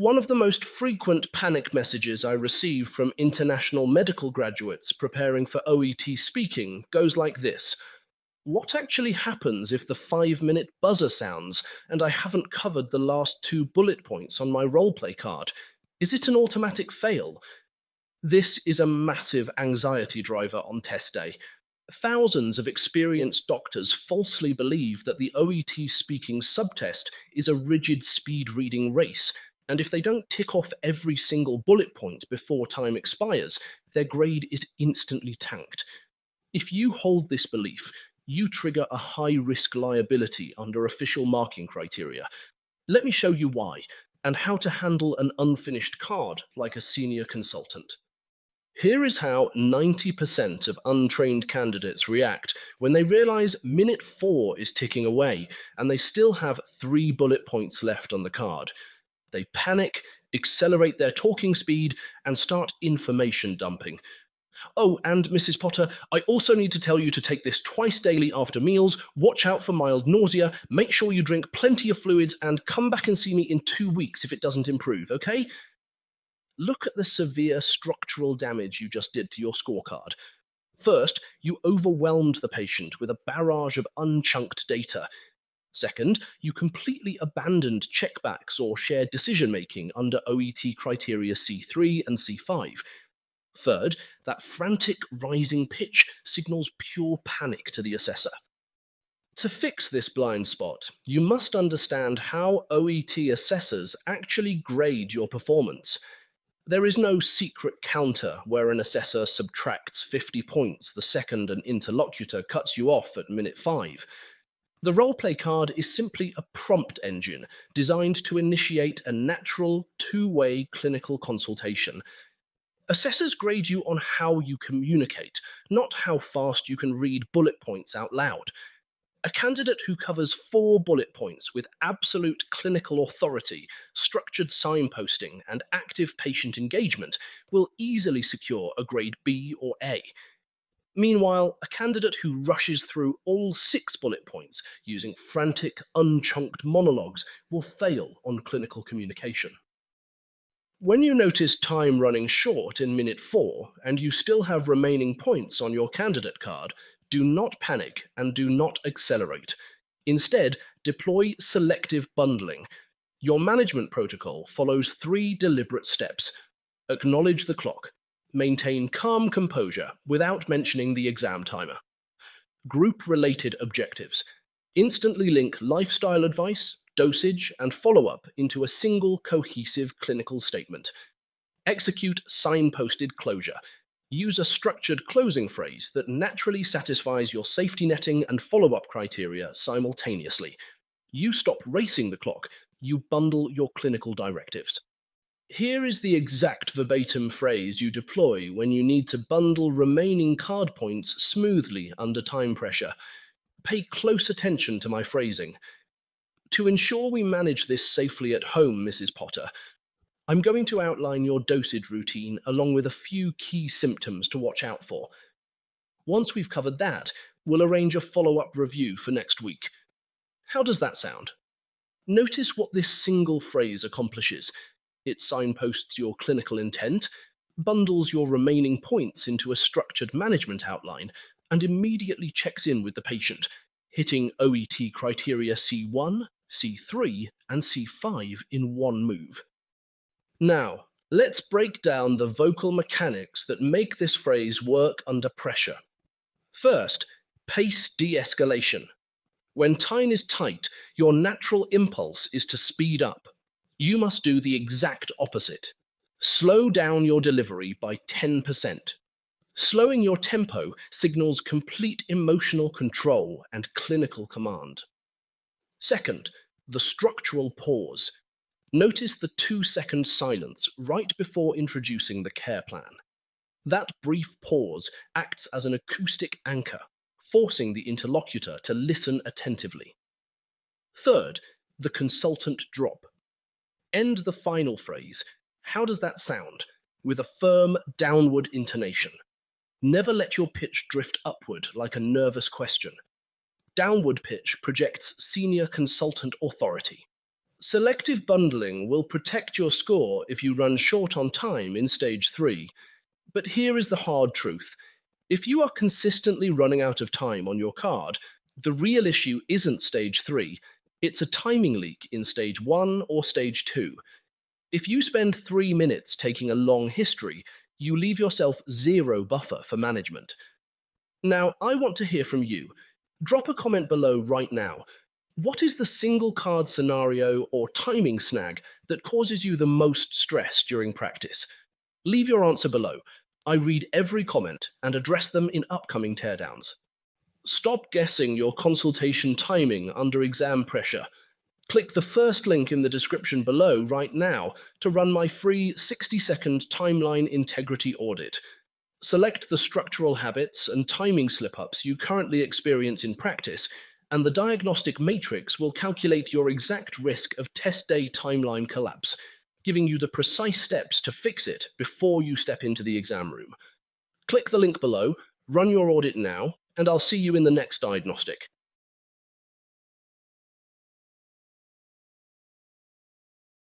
One of the most frequent panic messages I receive from international medical graduates preparing for OET Speaking goes like this. What actually happens if the 5-minute buzzer sounds and I haven't covered the last 2 bullet points on my roleplay card? Is it an automatic fail? This is a massive anxiety driver on test day. Thousands of experienced doctors falsely believe that the OET Speaking subtest is a rigid speed reading race, and if they don't tick off every single bullet point before time expires, their grade is instantly tanked. If you hold this belief, you trigger a high-risk liability under official marking criteria. Let me show you why, and how to handle an unfinished card like a senior consultant. Here is how 90% of untrained candidates react when they realize minute 4 is ticking away and they still have 3 bullet points left on the card. They panic, accelerate their talking speed, and start information dumping. Oh, and Mrs. Potter, I also need to tell you to take this twice daily after meals, watch out for mild nausea, make sure you drink plenty of fluids, and come back and see me in 2 weeks if it doesn't improve, okay? Look at the severe structural damage you just did to your scorecard. First, you overwhelmed the patient with a barrage of unchunked data. Second, you completely abandoned checkbacks or shared decision-making under OET criteria C3 and C5. Third, that frantic rising pitch signals pure panic to the assessor. To fix this blind spot, you must understand how OET assessors actually grade your performance. There is no secret counter where an assessor subtracts 50 points the second an interlocutor cuts you off at minute 5. The roleplay card is simply a prompt engine designed to initiate a natural, two-way clinical consultation. Assessors grade you on how you communicate, not how fast you can read bullet points out loud. A candidate who covers 4 bullet points with absolute clinical authority, structured signposting, and active patient engagement will easily secure a grade B or A. Meanwhile, a candidate who rushes through all 6 bullet points using frantic, unchunked monologues will fail on clinical communication. When you notice time running short in minute 4 and you still have remaining points on your candidate card, do not panic and do not accelerate. Instead, deploy selective bundling. Your management protocol follows 3 deliberate steps. Acknowledge the clock. Maintain calm composure without mentioning the exam timer. Group-related objectives. Instantly link lifestyle advice, dosage, and follow-up into a single cohesive clinical statement. Execute signposted closure. Use a structured closing phrase that naturally satisfies your safety netting and follow-up criteria simultaneously. You stop racing the clock, you bundle your clinical directives. Here is the exact verbatim phrase you deploy when you need to bundle remaining card points smoothly under time pressure. Pay close attention to my phrasing. To ensure we manage this safely at home, Mrs. Potter, I'm going to outline your dosage routine along with a few key symptoms to watch out for. Once we've covered that, we'll arrange a follow-up review for next week. How does that sound? Notice what this single phrase accomplishes. It signposts your clinical intent, bundles your remaining points into a structured management outline, and immediately checks in with the patient, hitting OET criteria C1, C3, and C5 in one move. Now, let's break down the vocal mechanics that make this phrase work under pressure. First, pace de-escalation. When time is tight, your natural impulse is to speed up. You must do the exact opposite. Slow down your delivery by 10%. Slowing your tempo signals complete emotional control and clinical command. Second, the structural pause. Notice the 2-second silence right before introducing the care plan. That brief pause acts as an acoustic anchor, forcing the interlocutor to listen attentively. Third, the consultant drop. End the final phrase, how does that sound, with a firm downward intonation. Never let your pitch drift upward like a nervous question. Downward pitch projects senior consultant authority. Selective bundling will protect your score if you run short on time in Stage 3. But here is the hard truth. If you are consistently running out of time on your card, the real issue isn't Stage 3, it's a timing leak in Stage 1 or Stage 2. If you spend 3 minutes taking a long history, you leave yourself zero buffer for management. Now, I want to hear from you. Drop a comment below right now. What is the single card scenario or timing snag that causes you the most stress during practice? Leave your answer below. I read every comment and address them in upcoming teardowns. Stop guessing your consultation timing under exam pressure. Click the first link in the description below right now to run my free 60-second timeline integrity audit. Select the structural habits and timing slip-ups you currently experience in practice, and the diagnostic matrix will calculate your exact risk of test day timeline collapse, giving you the precise steps to fix it before you step into the exam room. Click the link below, run your audit now, and I'll see you in the next diagnostic.